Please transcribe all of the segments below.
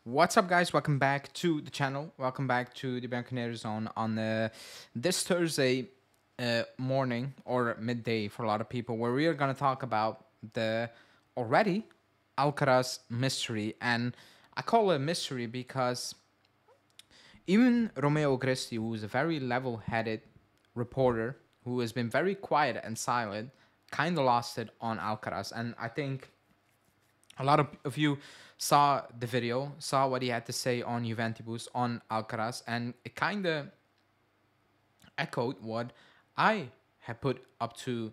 What's up, guys? Welcome back to the channel. Welcome back to the Bianconeri Zone on this Thursday morning or midday for a lot of people, where we are going to talk about the already Alcaraz mystery. And I call it a mystery because even Romeo Gresti, who is a very level-headed reporter who has been very quiet and silent, kind of lost it on Alcaraz. And I think a lot of you saw the video, saw what he had to say on Juventus, on Alcaraz, and it kind of echoed what I had put up to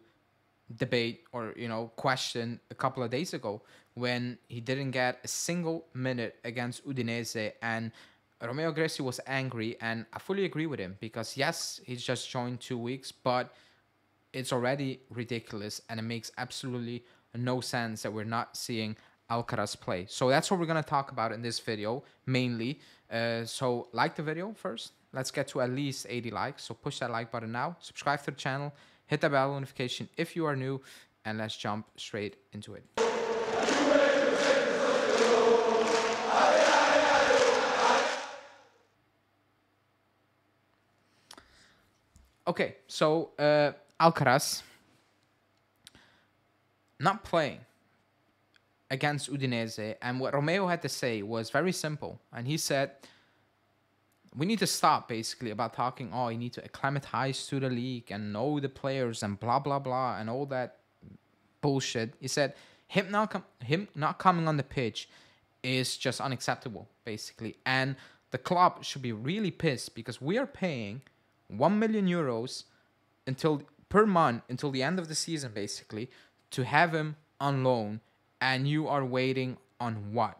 debate or question a couple of days ago when he didn't get a single minute against Udinese, and Romeo Greci was angry, and I fully agree with him because yes, he's just joined 2 weeks, but it's already ridiculous and it makes absolutely no sense that we're not seeing Alcaraz play. So that's what we're going to talk about in this video mainly. So like the video first. Let's get to at least 80 likes. So push that like button now. Subscribe to the channel. Hit the bell notification if you are new. And let's jump straight into it. Okay, so Alcaraz not playing against Udinese, and what Romeo had to say was very simple, and he said we need to stop basically about talking, oh, you need to acclimatize to the league and know the players and blah blah blah and all that bullshit. He said him not coming on the pitch is just unacceptable basically, and the club should be really pissed because we are paying 1 million euros per month until the end of the season basically to have him on loan, and you are waiting on what?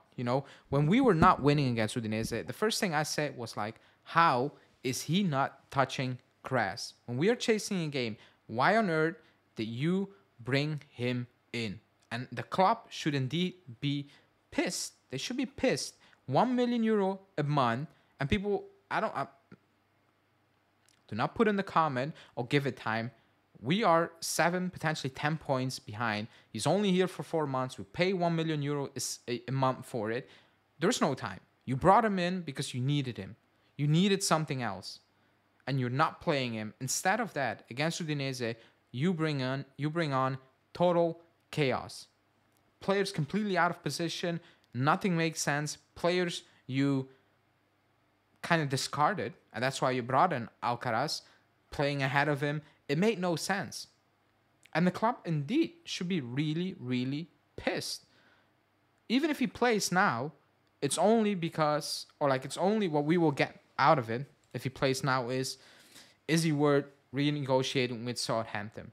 When we were not winning against Udinese, the first thing I said was like, how is he not touching grass? When we are chasing a game, why on earth did you bring him in? And the club should indeed be pissed. They should be pissed. 1 million euro a month, and people, do not put in the comment or give it time. We are 7, potentially 10 points behind. He's only here for 4 months. We pay 1 million euro a month for it. There's no time. You brought him in because you needed him. You needed something else, and you're not playing him. Instead of that, against Udinese, you bring on total chaos. Players completely out of position. Nothing makes sense. Players you kind of discarded, and that's why you brought in Alcaraz, playing ahead of him. It made no sense. And the club indeed should be really, really pissed. Even if he plays now, it's only because, it's only what we will get out of it if he plays now is he worth renegotiating with Southampton?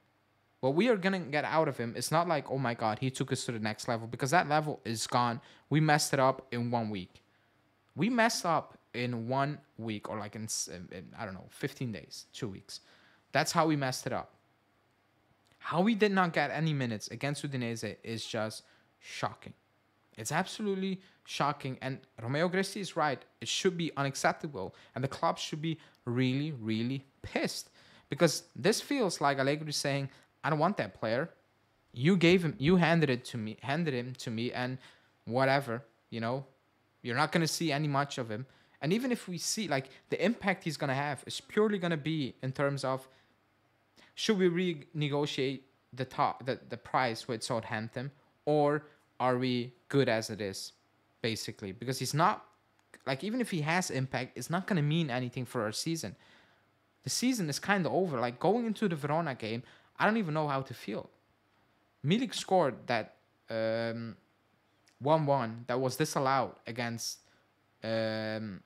What we are going to get out of him is not like, oh my God, he took us to the next level, because that level is gone. We messed it up in 1 week. We messed up in 1 week, or in I don't know, 15 days, 2 weeks. That's how we messed it up. How we did not get any minutes against Udinese is just shocking. It's absolutely shocking. And Romeo Gresti is right. It should be unacceptable. And the club should be really, really pissed. Because this feels like Allegri saying, I don't want that player. You handed him to me, and whatever, you're not going to see any much of him. And even if we see, the impact he's going to have is purely going to be in terms of, should we renegotiate the price with Southampton, or are we good as it is, basically? Because he's not, even if he has impact, it's not going to mean anything for our season. The season is kind of over. Going into the Verona game, I don't even know how to feel. Milik scored that 1-1 that was disallowed against Udinese.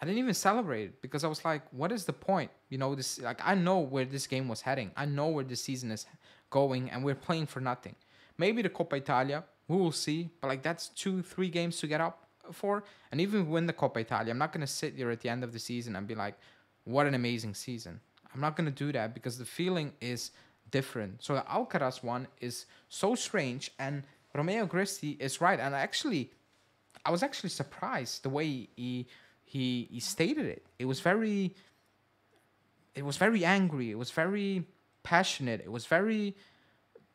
I didn't even celebrate it because I was like, what is the point? I know where this game was heading. I know where this season is going, and we're playing for nothing. Maybe the Coppa Italia, we will see, but that's 2-3 games to get up for. And even if we win the Coppa Italia, I'm not going to sit here at the end of the season and be like, what an amazing season. I'm not going to do that because the feeling is different. So the Alcaraz one is so strange, and Romeo Gresti is right. And I was actually surprised the way he stated it. It was very angry. It was very passionate. It was very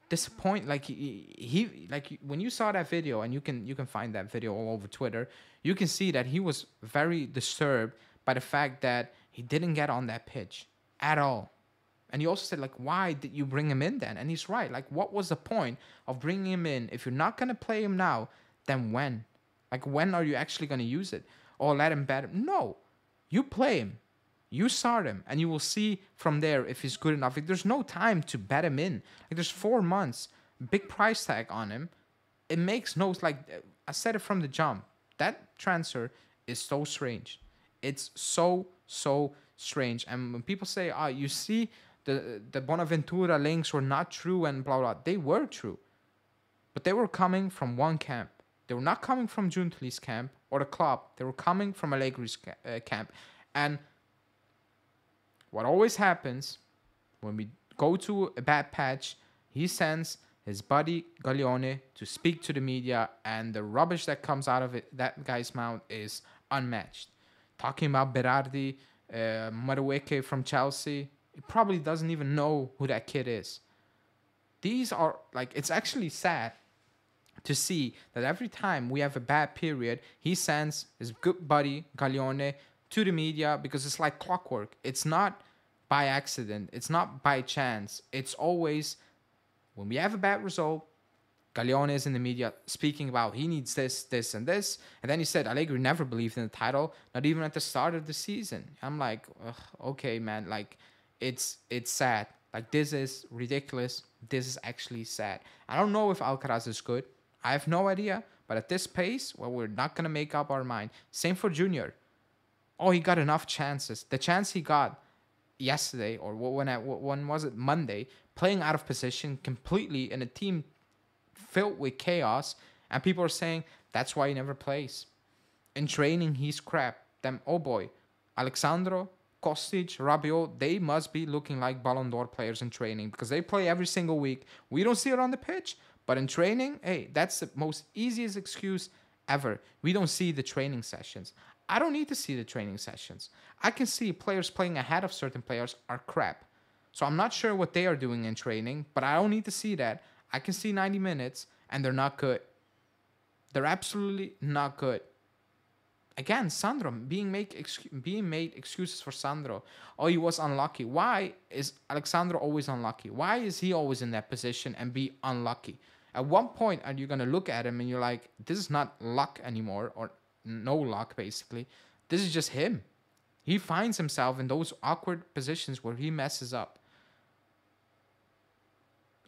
disappoint. Like he like when you saw that video, and you can find that video all over Twitter, you can see that he was very disturbed by the fact that he didn't get on that pitch at all. And he also said, like, why did you bring him in then? And he's right. Like, what was the point of bringing him in if you're not gonna play him now? Then when? Like, when are you actually gonna use it? Or let him bet? No, you play him. You start him, and you will see from there if he's good enough. Like, there's no time to bet him in. Like, there's 4 months, big price tag on him. It makes no, like, I said it from the jump. That transfer is so strange. It's so strange. And when people say, you see, the Bonaventura links were not true and blah blah, they were true, but they were coming from one camp. They were not coming from Giuntoli's camp or the club. They were coming from Allegri's camp. And what always happens when we go to a bad patch, he sends his buddy Gaglione to speak to the media, and the rubbish that comes out of it, that guy's mouth, is unmatched. Talking about Berardi, Madueke from Chelsea, he probably doesn't even know who that kid is. These are, like, it's actually sad to see that every time we have a bad period, he sends his good buddy Gaglione to the media, because it's like clockwork. It's not by accident. It's not by chance. It's always, when we have a bad result, Gaglione is in the media speaking about he needs this, this, and this. And then he said Allegri never believed in the title, not even at the start of the season. I'm like, okay, man, like, it's sad. Like, this is ridiculous. This is actually sad. I don't know if Alcaraz is good. I have no idea. But at this pace, well, we're not going to make up our mind. Same for Junior. Oh, he got enough chances. The chance he got yesterday, or when was it? Monday, playing out of position completely in a team filled with chaos, and people are saying that's why he never plays. In training, he's crap. Then, oh boy, Alexandro, Kostic, Rabiot, they must be looking like Ballon d'Or players in training, because they play every single week. We don't see it on the pitch, but in training, hey, that's the most easiest excuse ever. We don't see the training sessions. I don't need to see the training sessions. I can see players playing ahead of certain players are crap. So I'm not sure what they are doing in training, but I don't need to see that. I can see 90 minutes, and they're not good. They're absolutely not good. Again, Sandro, being made excuses for Sandro. Oh, he was unlucky. Why is Alexandro always unlucky? Why is he always in that position and be unlucky? At one point, are you going to look at him and you're like, this is not luck anymore, or no luck, basically. This is just him. He finds himself in those awkward positions where he messes up.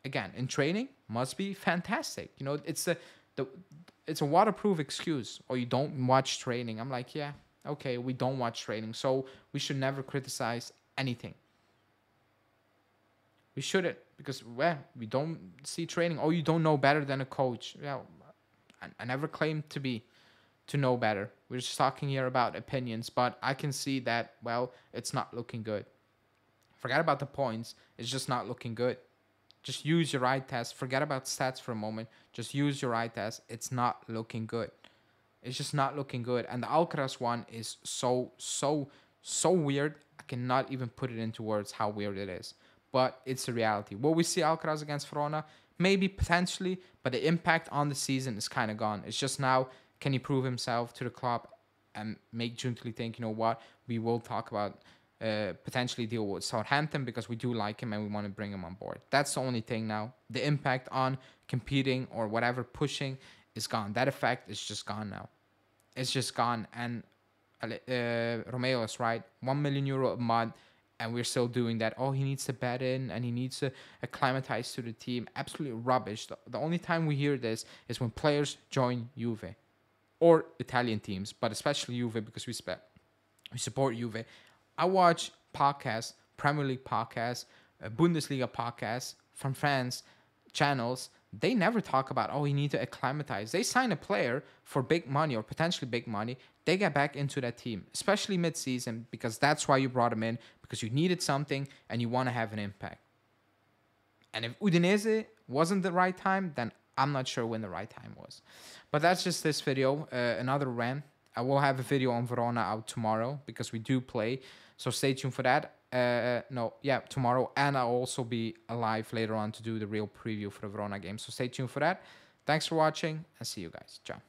Again, in training, must be fantastic. You know, it's a waterproof excuse. Or you don't watch training. I'm like, yeah, okay, we don't watch training, so we should never criticize anything. We shouldn't, because, well, we don't see training. Oh, you don't know better than a coach. Yeah, I never claimed to know better. We're just talking here about opinions, but I can see that, well, it's not looking good. Forget about the points. It's just not looking good. Just use your eye test. Forget about stats for a moment. Just use your eye test. It's not looking good. It's just not looking good. And the Alcaraz one is so weird. I cannot even put it into words how weird it is. But it's a reality. Will we see Alcaraz against Verona? Maybe, potentially. But the impact on the season is kind of gone. It's just now, can he prove himself to the club and make Giuntoli think, you know what, we will talk about potentially deal with Southampton, because we do like him and we want to bring him on board. That's the only thing now. The impact on competing or whatever, pushing, is gone. That effect is just gone now. It's just gone. And Romeo is right. €1 million a month, and we're still doing that. Oh, he needs to bet in and he needs to acclimatize to the team. Absolutely rubbish. The only time we hear this is when players join Juve or Italian teams, but especially Juve, because we support Juve. I watch podcasts, Premier League podcasts, Bundesliga podcasts from France channels. They never talk about, oh, you need to acclimatize. They sign a player for big money or potentially big money. They get back into that team, especially mid-season, because that's why you brought him in, because you needed something and you want to have an impact. And if Udinese wasn't the right time, then I'm not sure when the right time was. But that's just this video, another rant. I will have a video on Verona out tomorrow, because we do play. So stay tuned for that. No, yeah, tomorrow, and I'll also be live later on to do the real preview for the Verona game. So stay tuned for that. Thanks for watching, and see you guys. Ciao.